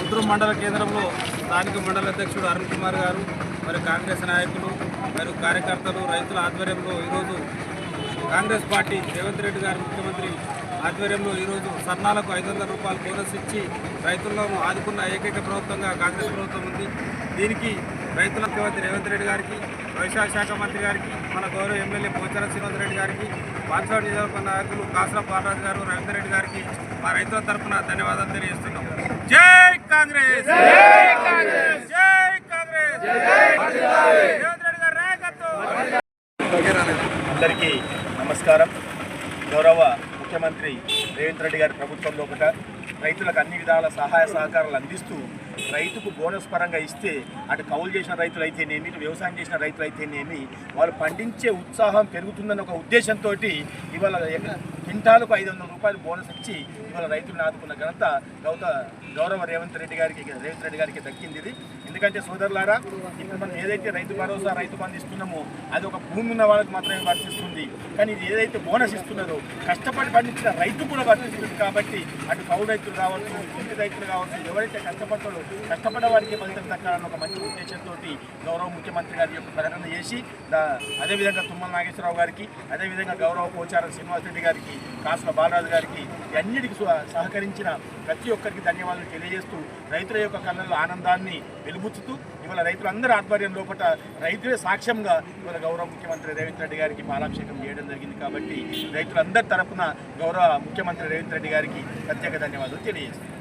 కుదురు మండల కేంద్రంలో స్థానిక మండల అధ్యక్షుడు అరుణ్ కుమార్ గారు మరి కాంగ్రెస్ నాయకులు మరియు కార్యకర్తలు రైతుల ఆధ్వర్యంలో ఈరోజు కాంగ్రెస్ పార్టీ రేవంత్ రెడ్డి గారు ముఖ్యమంత్రి ఆధ్వర్యంలో ఈరోజు సన్నాలకు 500 రూపాయలు బోనస్ ఇచ్చి రైతులను ఆదుకున్న ఏకైక ప్రభుత్వంగా కాంగ్రెస్ ప్రభుత్వం ఉంది. దీనికి రైతుల ముఖ్యమంత్రి రేవంత్ రెడ్డి గారికి, వ్యవసాయ శాఖ మంత్రి గారికి, మన గౌరవ ఎమ్మెల్యే పోచారం శ్రీనివాస్ రెడ్డి గారికి, బాన్స్వాడ నియోజకవర్గ నాయకులు కాసర బాలరాజు గారు, రవీందర్ రెడ్డి గారికి మా రైతుల తరఫున ధన్యవాదాలు తెలియజేస్తున్నాం. జై కాంగ్రెస్, జై కాంగ్రెస్, జై కాంగ్రెస్, రేవంత్ రెడ్డి గారి నాయకత్వం. అందరికీ నమస్కారం. గౌరవ ముఖ్యమంత్రి రేవంత్ రెడ్డి గారి ప్రభుత్వంలో ఒకట రైతులకు అన్ని విధాల సహాయ సహకారాలు అందిస్తూ రైతుకు బోనస్ పరంగా ఇస్తే అటు కౌలు చేసిన రైతులు అయితేనేమి, ఇటు వ్యవసాయం చేసిన రైతులు అయితేనేమి వాళ్ళు పండించే ఉత్సాహం పెరుగుతుందన్న ఒక ఉద్దేశంతో ఇవాళ క్వింటాలకు 500 రూపాయలు బోనస్ ఇచ్చి ఇవాళ రైతులను ఆదుకున్న ఘనత గౌరవ రేవంత్ రెడ్డి గారికి దక్కింది. ఇది ఎందుకంటే సోదరులారా, ఇప్పుడు మనం ఏదైతే రైతు భరోసా, రైతు బంధు ఇస్తున్నామో అది ఒక భూమి ఉన్న వాళ్ళకి మాత్రమే వర్తిస్తుంది. కానీ ఇది ఏదైతే బోనస్ ఇస్తున్నదో కష్టపడి పండించిన రైతు కూడా వర్తిస్తుంది. కాబట్టి అటు కౌలు రైతులు కావచ్చు, ఇంటి రైతులు కావచ్చు, ఎవరైతే కష్టపడతారో కష్టపడే వారికి ఫలితం దక్కాలన్న ఒక మంచి ఉద్దేశంతో గౌరవ ముఖ్యమంత్రి గారి యొక్క ప్రకటన చేసి అదేవిధంగా తుమ్మల నాగేశ్వరరావు గారికి, అదేవిధంగా గౌరవ పోచారం శ్రీనివాస్ రెడ్డి గారికి, కాసుల బాలరాజు గారికి అన్నిటికీ సహకరించిన ప్రతి ఒక్కరికి ధన్యవాదాలు తెలియజేస్తూ రైతుల యొక్క కళ్ళల్లో ఆనందాన్ని వెలుబుచ్చుతూ ఇవాళ రైతులందరూ ఆధ్వర్యం లోపల రైతులే సాక్ష్యంగా ఇవాళ గౌరవ ముఖ్యమంత్రి రేవంత్ రెడ్డి గారికి పాలాభిషేకం చేయడం జరిగింది. కాబట్టి రైతులందరి తరఫున గౌరవ ముఖ్యమంత్రి రేవంత్ రెడ్డి గారికి ప్రత్యేక ధన్యవాదాలు తెలియజేస్తున్నాను.